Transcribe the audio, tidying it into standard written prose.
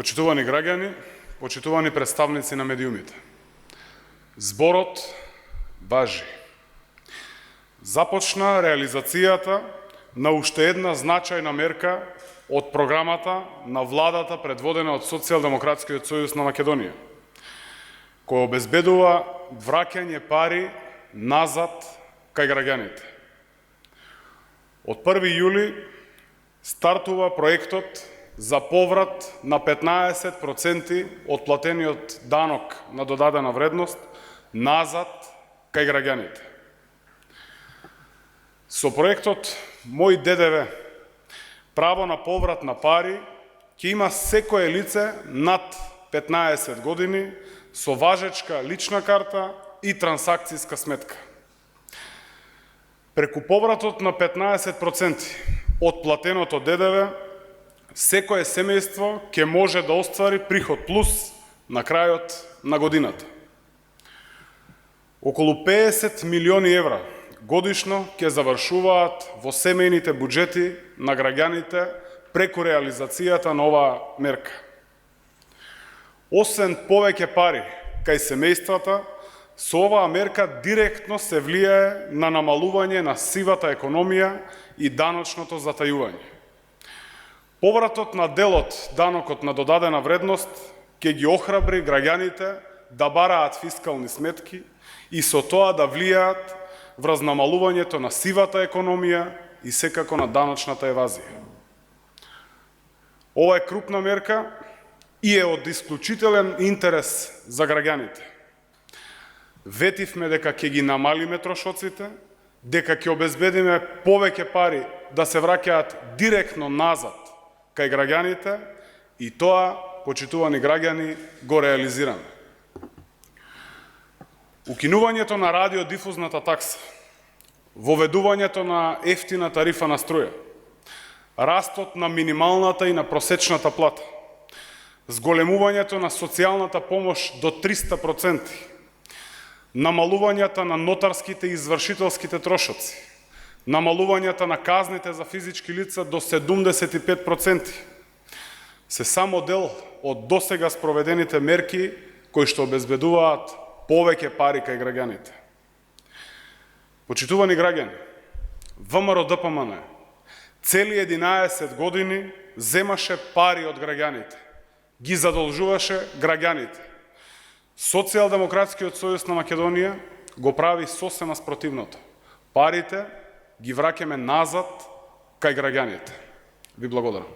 Почитувани граѓани, почитувани представници на медиумите. Зборот важи. Започна реализацијата на уште една значајна мерка од програмата на владата предводена од Социјалдемократскиот сојуз на Македонија, кој обезбедува враќање пари назад кај граѓаните. Од 1 јули стартува проектот за поврат на 15% од платениот данок на додадена вредност назад кај граѓаните. Со проектот Мој ДДВ право на поврат на пари ќе има секое лице над 15 години со важечка лична карта и трансакцијска сметка. Преку повратот на 15% од платеното ДДВ, секое семејство ќе може да оствари приход плюс на крајот на годината. Околу 50 милиони евра годишно ќе завршуваат во семејните буџети на граѓаните преку реализацијата на оваа мерка. Освен повеќе пари кај семејствата, со оваа мерка директно се влијае на намалување на сивата економија и даночното затајување. Повратот на делот данокот на додадена вредност ќе ги охрабри граѓаните да бараат фискални сметки и со тоа да влијаат врз намалувањето на сивата економија и секако на даночната евазија. Ова е крупна мерка и е од исклучителен интерес за граѓаните. Ветивме дека ќе ги намалиме трошоците, дека ќе обезбедиме повеќе пари да се враќаат директно назад кај граѓаните и тоа, почитувани граѓани, го реализираме. Укинувањето на радиодифузната такса, воведувањето на ефтина тарифа на струја, растот на минималната и на просечната плата, зголемувањето на социјалната помош до 300%, намалувањата на нотарските и извршителските трошоци, намалувањата на казните за физички лица до 75%, се само дел од досега спроведените мерки кои што обезбедуваат повеќе пари кај граѓаните. Почитувани граѓани, ВМРО-ДПМН цели 11 години земаше пари од граѓаните, ги задолжуваше граѓаните. Социјалдемократскиот сојуз на Македонија го прави сосема спротивното. Парите ги враќаме назад кај граѓаните. Ви благодарам.